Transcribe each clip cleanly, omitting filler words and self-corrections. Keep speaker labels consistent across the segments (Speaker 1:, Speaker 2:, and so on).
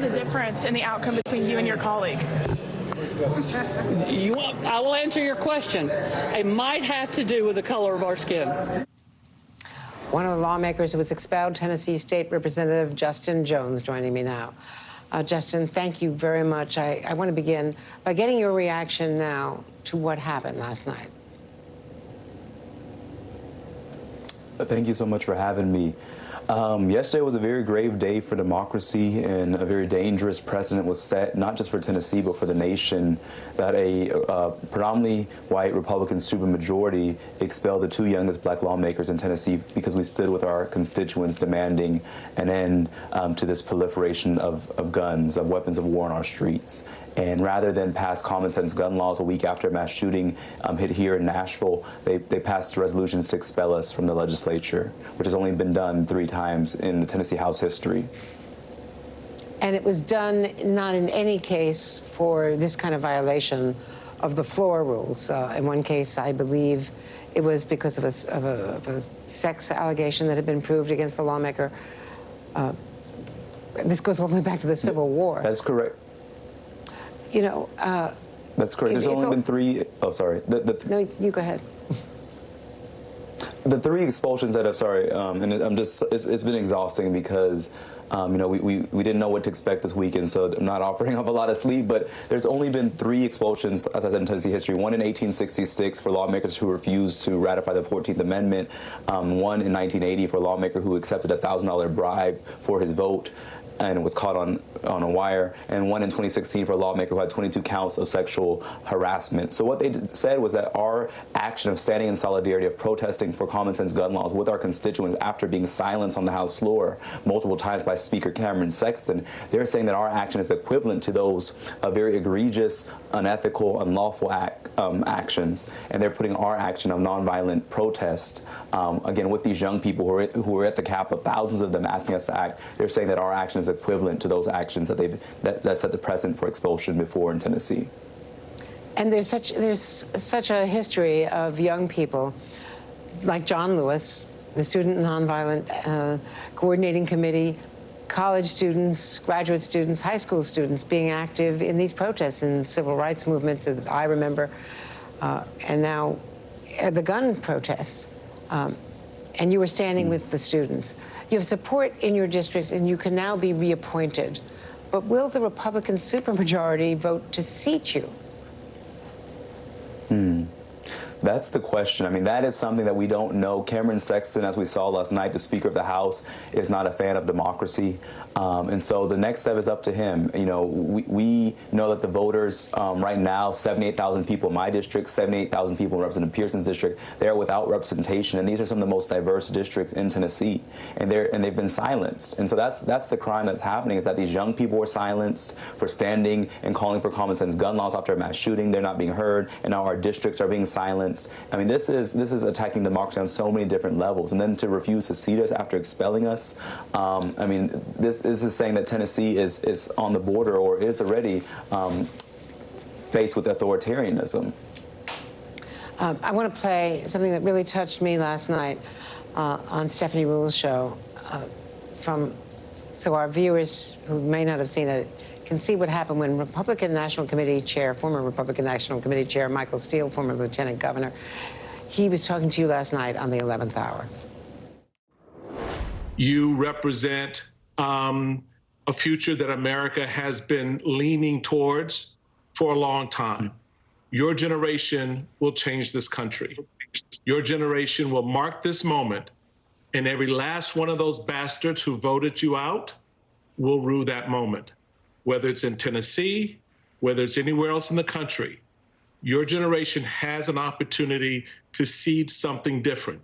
Speaker 1: the difference in the outcome between you and your colleague?
Speaker 2: I will answer your question. It might have to do with the color of our skin.
Speaker 3: One of the lawmakers who was expelled, Tennessee State Representative Justin Jones, joining me now. Justin, thank you very much. I want to begin by getting your reaction now to what happened last night.
Speaker 4: Thank you so much for having me. Yesterday was a very grave day for democracy, and a very dangerous precedent was set, not just for Tennessee, but for the nation, that a predominantly white Republican supermajority expelled the two youngest black lawmakers in Tennessee because we stood with our constituents demanding an end to this proliferation of guns, of weapons of war on our streets. And rather than pass common sense gun laws a week after a mass shooting hit here in Nashville, they passed resolutions to expel us from the legislature, which has only been done 3 times in the Tennessee House history.
Speaker 3: And it was done not in any case for this kind of violation of the floor rules. In one case, I believe it was because of a sex allegation that had been proved against the lawmaker. This goes all the way back to the Civil War.
Speaker 4: That's correct.
Speaker 3: You know,
Speaker 4: that's correct. There's only been 3. Oh, sorry.
Speaker 3: No, you go ahead.
Speaker 4: The 3 expulsions that I've, and it's been exhausting because, you know, we didn't know what to expect this weekend, so I'm not offering up a lot of sleep, but there's only been 3 expulsions, as I said, in Tennessee history. One in 1866 for lawmakers who refused to ratify the 14th Amendment. One in 1980 for a lawmaker who accepted a $1,000 bribe for his vote and was caught on a wire, and one in 2016 for a lawmaker who had 22 counts of sexual harassment. So what they said was that our action of standing in solidarity, of protesting for common sense gun laws with our constituents after being silenced on the House floor multiple times by Speaker Cameron Sexton, they're saying that our action is equivalent to those very egregious, unethical, unlawful actions, and they're putting our action of nonviolent protest, again, with these young people who are at the Capitol, thousands of them asking us to act. They're saying that our action is equivalent to those actions that set the precedent for expulsion before in Tennessee.
Speaker 3: And there's such a history of young people like John Lewis, the Student Nonviolent Coordinating Committee, college students, graduate students, high school students being active in these protests in the civil rights movement that I remember, and now the gun protests. And you were standing with the students. You have support in your district, and you can now be reappointed. But will the Republican supermajority vote to seat you?
Speaker 4: That's the question. I mean, that is something that we don't know. Cameron Sexton, as we saw last night, the Speaker of the House, is not a fan of democracy. And so the next step is up to him. You know, we know that the voters right now, 78,000 people in my district, 78,000 people in Representative Pearson's district, they're without representation. And these are some of the most diverse districts in Tennessee. And they've been silenced. And so that's the crime that's happening, is that these young people were silenced for standing and calling for common sense gun laws after a mass shooting. They're not being heard. And now our districts are being silenced. I mean, this is attacking democracy on so many different levels. And then to refuse to seat us after expelling us, I mean, this is saying that Tennessee is on the border, or is already faced with authoritarianism.
Speaker 3: I want to play something that really touched me last night on Stephanie Ruhle's show, so our viewers who may not have seen it can see what happened when Republican National Committee Chair, former Republican National Committee Chair Michael Steele, former Lieutenant Governor, he was talking to you last night on the 11th hour.
Speaker 5: You represent a future that America has been leaning towards for a long time. Your generation will change this country. Your generation will mark this moment, and every last one of those bastards who voted you out will rue that moment. Whether it's in Tennessee, whether it's anywhere else in the country, your generation has an opportunity to seed something different.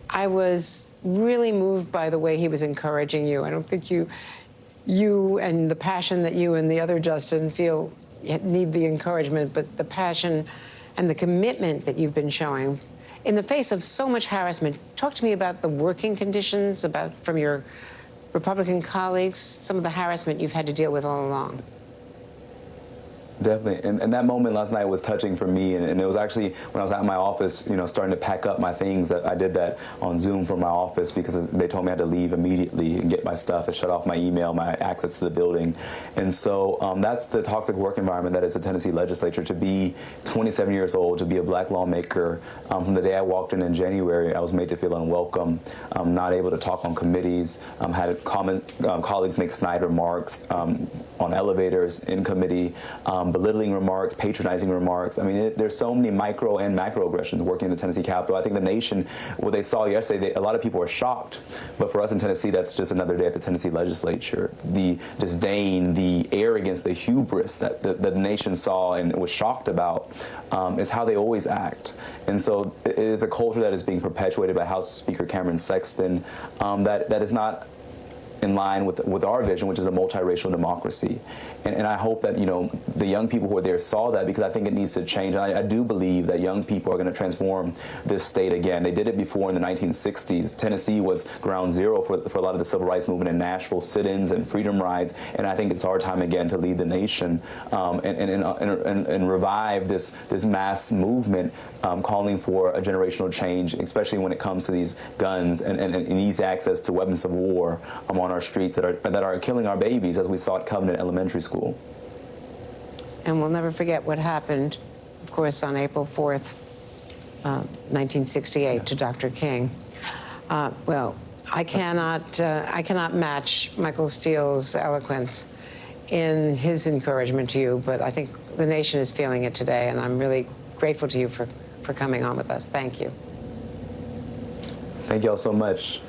Speaker 3: I was really moved by the way he was encouraging you. I don't think you and the passion that you and the other Justin feel need the encouragement, but the passion and the commitment that you've been showing in the face of so much harassment. Talk to me about the working conditions, from your Republican colleagues, some of the harassment you've had to deal with all along.
Speaker 4: Definitely, and that moment last night was touching for me, and it was actually when I was at my office, you know, starting to pack up my things. That I did that on Zoom from my office because they told me I had to leave immediately and get my stuff and shut off my email, my access to the building, and so that's the toxic work environment that is the Tennessee legislature. To be 27 years old, to be a black lawmaker, from the day I walked in January, I was made to feel unwelcome, not able to talk on committees, had colleagues make snide remarks on elevators in committee. Belittling remarks, patronizing remarks. I mean, there's so many micro and macro aggressions working in the Tennessee Capitol. I think the nation, what they saw yesterday, a lot of people were shocked. But for us in Tennessee, that's just another day at the Tennessee legislature. The disdain, the arrogance, the hubris that the nation saw and was shocked about is how they always act. And so it is a culture that is being perpetuated by House Speaker Cameron Sexton that is not in line with our vision, which is a multiracial democracy. And I hope that, you know, the young people who are there saw that, because I think it needs to change. And I do believe that young people are going to transform this state again. They did it before in the 1960s. Tennessee was ground zero for a lot of the civil rights movement in Nashville, sit-ins and freedom rides. And I think it's our time again to lead the nation and revive this mass movement calling for a generational change, especially when it comes to these guns and easy access to weapons of war on our streets that are killing our babies, as we saw at Covenant Elementary School.
Speaker 3: And we'll never forget what happened, of course, on April 4th, 1968, to Dr. King. Well, I cannot match Michael Steele's eloquence in his encouragement to you, but I think the nation is feeling it today, and I'm really grateful to you for coming on with us. Thank you.
Speaker 4: Thank you all so much.